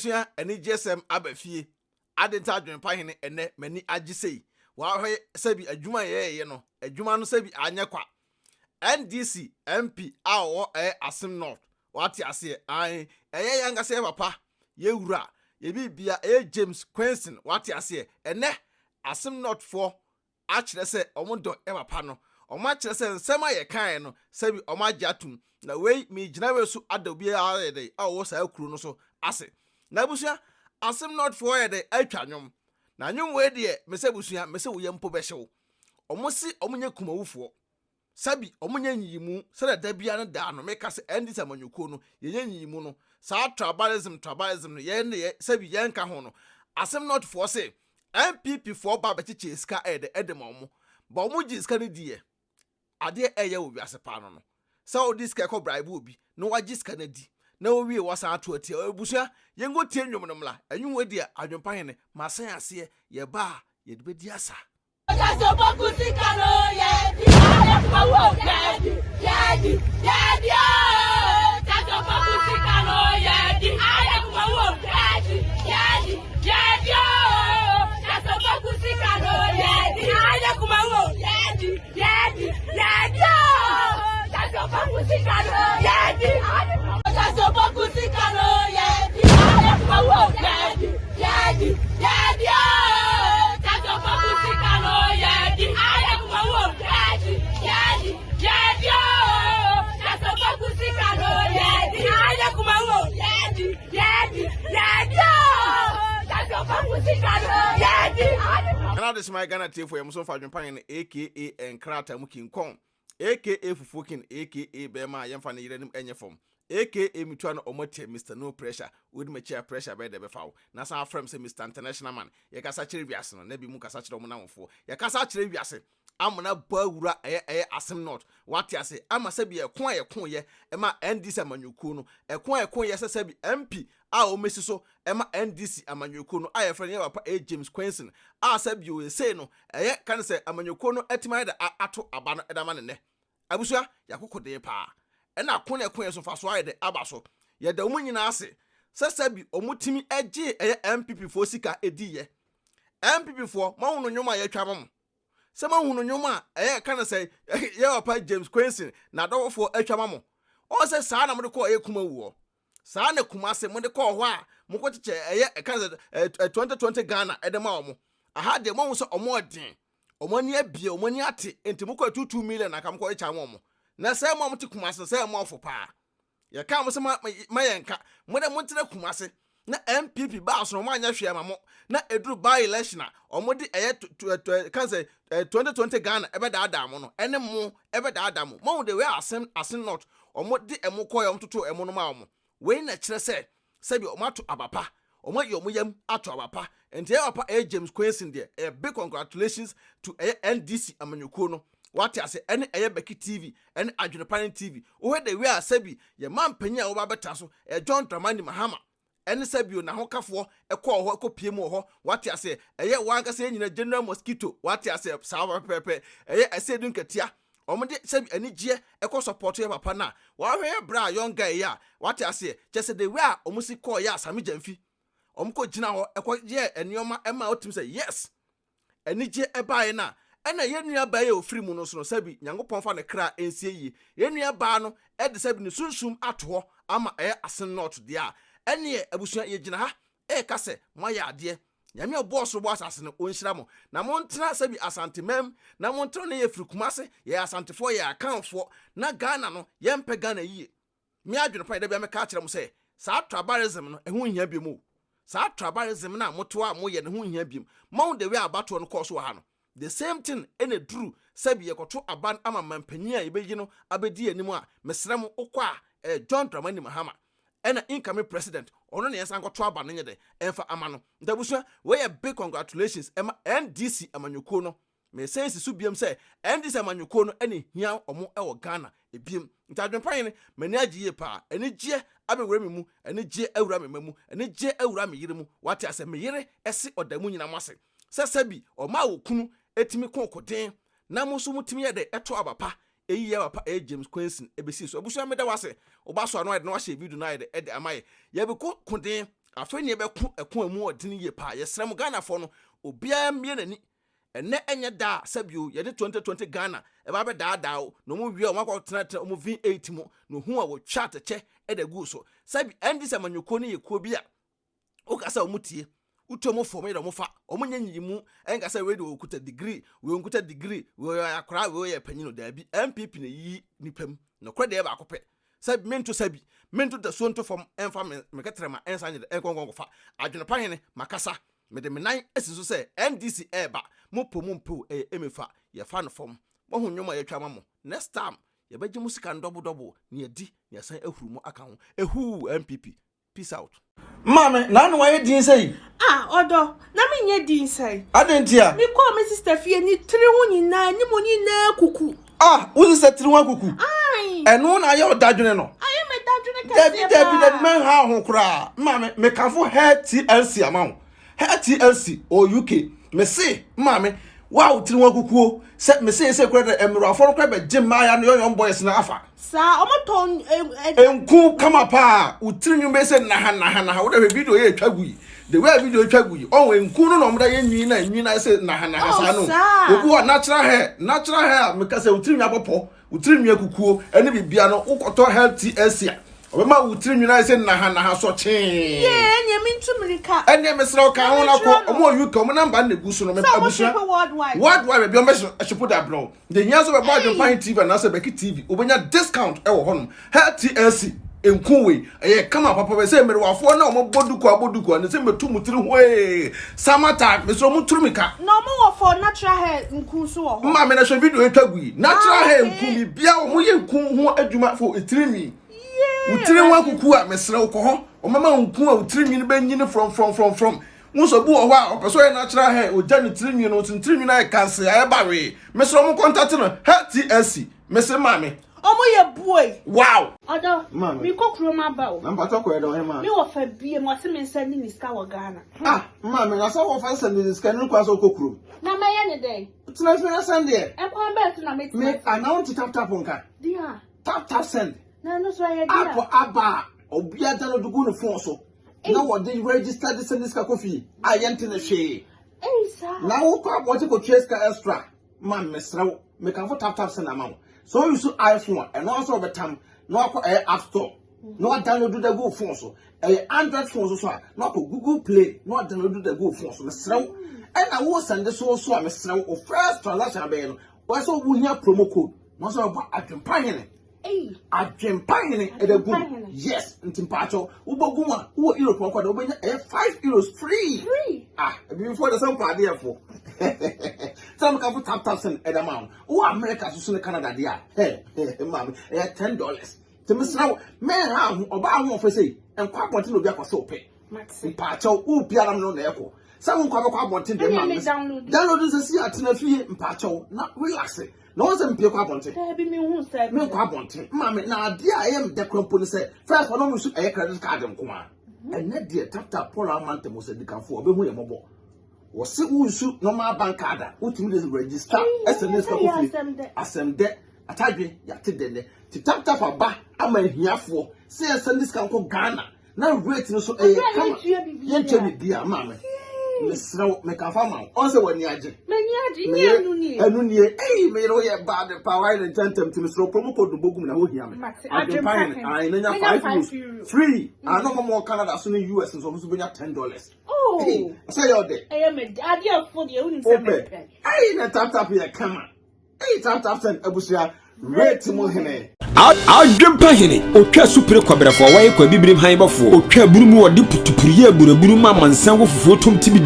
Abusia eni GSM abafie adenta adwenpahene ene mani agisei wa hwe sabi adwuma ye no adwuma no sabi anya kwa NDC MP awo Assin North wati ase an yanga se papa ye wura ye bibia James Quayson wati ase ene Assin North for akire se omodo papa no omo akire se nsema ye kan no sabi omo agiatum na we mi gina we so adobia ayede awo sa akuru no so ase na busia Assin North for yede atwanwom na nwom we de mese busia mese wo ye mpo behyew omo si omonye kumawufo sabi omonye nyimu sele da bia no da no meka se endi samanyuko no ye nyimu no sa tribalism no ye ne sabi ye nka ho no Assin North for say MPP for ba bechiche ska edemom ba omo gi ska ne die ade eye wo wiase pa no sa odi ska ko bribe obi no wagi ska na di na wo wie wasa ato atia ebusua ye ngo tie nwom no mla anwu we dia adwempahene masan ase ye ba ye de bedi asa Opoku sikano yedi Ayeka wo yedi Opoku sikano yedi Ayeka wo yedi Opoku sikano yedi Ayeka wo yedi Opoku sikano yedi Opoku sikano yedi Ayeka wo yedi Now this my Ghana tea for you so far Japan aka Enkrata Mukin Kong aka Fufukin aka Bema Yamfan Yerenim Enyefom aka Mituan Omote Mr. No Pressure with me chair pressure by the befow. Na sa frame say Mr. International Man. Yakasa Chiribias no nebi muka sachi domuna for. Yakasa Chiribias amuna bawura Assin North. What ya say ama sebi e kon ye ema NDC amanyuku no e kon ye sebi MP a o mesi so ema NDC amanyuku no aye friend ye papa James Quayson a sebi we say no kan say amanyuku no etima da ato aba no edama ne abusua yakokode pa ena kon so fa so aye de aba so ye da omunyina ase sesabi omutimi eje MPP fo sika ediye MPP fo ma hunu nwoma ye twa mom se ma hunu nwoma kan say ye papa James Quayson na do fo atwa mom o se sa na mo de ko ye kuma wuo sa na kuma se mo de ko ho a mo ko cheche kan 2020 Ghana edema omo aha de mo so omo odin omo ni abie omo ni ate enti mo ko 2 million na kam ko e cha mom na se mo te kuma se mo ofo pa ya ka mo se ma yenka mo de mo ntena kuma se na MPP ba so mo anya hwe ma mo na eduru by election a omo de kan say 2020 Ghana ebe da adam no ene mo ebe da adam mo de we Assin North omo de emo ko yom toto emo no ma mo we na kire se bi omo ato abapa omo ye omo yam ato abapa enti papa James Quayson de big congratulations to NDC amanyuko no what I say any BeckyTv any AdwenepaheneTV o de we asabi ye man panya wo ba beta so John Dramani Mahama any sabi na hokafo ekọ ho ekọ piem ho what I say wanka say nyina general mosquito what I say sawa pepe ese dun katia omde sabi ani gie ekọ support ye papa na wa hwe bra young guy ya what I say just the way omusi call ya sami jamfi omko gina ho ekọ ye enioma ema otim say yes ani gie ebae na ena yenua ba ye ofiri mu no so no sabi nyankopon fa ne kra ensie yi yenua ba no e de sabi ne sunsum ato ho ama Assin North dia ene abusua ye gina ha kase moya ade nyame oboso bo asase no onhyira mo na montena sabi asantemam na montena ne ye firi kumase ye asantefo ye akanfo na Ghana no ye mpe Ghana yi mi adwene da bia me ka kire mo say sa tribalism no ehu hia bi mu sa tribalism na moto a mo ye ne hu hia bi mo de we abato no course wa ha no the same thing ene true sabi ye koto aban ama mampanyi a yebeyi no abedi animu a mesrem ukwa John Dramani Mahama ena incoming president ono ne yesa nkoto aban ne de emfa ama no ndabusua we big congratulations ema NDC amanyuko no me sense su biem say NDC amanyuko no ene hia omo ewo Ghana ebiem ntadwenpan mani agiye pa ene gie abewura memu ene gie awura memu ene gie awura me yire mu wate ase me yire ese odamu nyina mwase sesabi oma wo kunu etimi konkoden na mo so mutimi ye de eto abapa eyi ya papa James Quayson ebesi so abusu ameda wase oba so ano ade na wahye video na ade amaye ye be koden afei ne be ko eko amu odin ye pa yesrem Ghana for no obia mie nani ene enye da sabio ye de 2020 Ghana e ba be da o no mu wie o makwa tena mu V8 mu no hu a wo chat che e da gu so sabi endi se manyoko ne ye ko bia o ka sa o mutie utomo fo me do mo fa o munye nyimu enka sa we de okuta degree we onkuta degree we akora we ye panyino da bi MPP na yi nipam no kra de ba akopɛ sabi mento da so nto fam emfa me ketrema ensa nye enkonkonko fa AdwenepaHene makasa me de menan esiso se NDC eba mo pomumpo emefa ye fa no fam mo honwoma ye twama mo next time ye beji musika double ne edi ne san ahuru mo aka ho ehu MPP peace out mama na no waye din sei odo na me nye din sei adentia me call me sister fie ni tiri hu nyina ni mo nyina kuku wo sister tiri hu kuku ai eno na ye odadwene no aye me dadwene ka David man ha ho kura mama me kanfo hair TLC amount hair TLC or UK me say mama wow tiri hu kuku se me say kura da emro aforo kura be jimma ya no young boys na afa sa omoton enku kama pa utiri nwume se na ha wo da video ye twagui the way video twagui on enku no no mda ye nwina se na ha sa no obu wa natural hair me ka se utiri nwa popo utiri nwa kukuo ene bibia no ukoto health asia obema utiri nwina se na ha so chen nye mintumirika ene mesra ka ho na ko omo UK omo namba na gu so no me abusua worldwide be o me shipo da bro the nyazo be BeckyTv na se BeckyTv obenya discount e wo honom HTLC enkuwe kama papa be se mere wafo na omo boduku na se metu mutiri hoe samata me so muturumika no mo wo for natural hair nku so wo ma me na hwe video etwagui natural hair nku mi bia omo ye nku ho adwuma fo etirimi utiri nwa kuku a mesre uko o mama nku a utiri nwi be nyine from nso bu o ho a opeso ye natural hair o jani tiri nwi no tiri nwi na cancer ya bawe mesre mo contact no HTLC mesre mame omo ye boy wow odo mi kokro ma ba o na mpato ko edo he ma mi wo fa bie mo se me send ni ska wo Ghana mame na so wo fa send ni ska ni kwa so kokro na ma ye ne dey tina fi na send there e kwa bet na me announce tap nka dia tap send na no so ye dia apo aba obia da no dugu no phone so na wo dey register the send ska coffee ayente na hwe sa na wo kwa bo ko cheska extra man mesrew me kan fo tap send amount so you so iPhone and also betam no akọ App Store no download the go phone so Android phone so no akọ Google Play no download the go phone so mesrew and I wo send so mesrew o first transaction be no wo so wo hia promo code no so ba AdwenepaHene AdwenepaHene e da go yes ntimpacho wo boguma wo Europe kwa da wo benya €5 free before the some party for some can tap send at amount o America so Canada dia mama $10 to miss now man ha oba ho for say en kwa ponte no bia kwaso pe mpacho wo biara no na eko some kwa ponte de mama download this see atena fie mpacho na relax no one say mpie kwa ponte be me hu say me kwa ponte mama na dia am de krompo ni say first one no su credit card nkoma and net dia tap Paul amante mo say dikanfo obehu ye mobo was it normal bank card? What you register? SMS Assemble Atadwe Yatidene. To tap aba, I'm a here for. Say a Sunday can go Ghana. Now rate no so a come. Yen dear mamma. Miss Row make a farmer. Also when yaji. Hey, made all your bad power and gentlemen to Miss Row promo code the Bogum and Wohiam. I know €5 free. I know more Canada soon in US and so $10. Oh, say your day. I am a daddy for the only open. I ain't tap here, come on. Hey, tap send Abusia. Red Mohene. AdwenepaHene otwa supre kwabere fo waye kwa bibrim han bafo otwa burumu odi putupuriye buraburu ma mansan wo fufuo tom tibi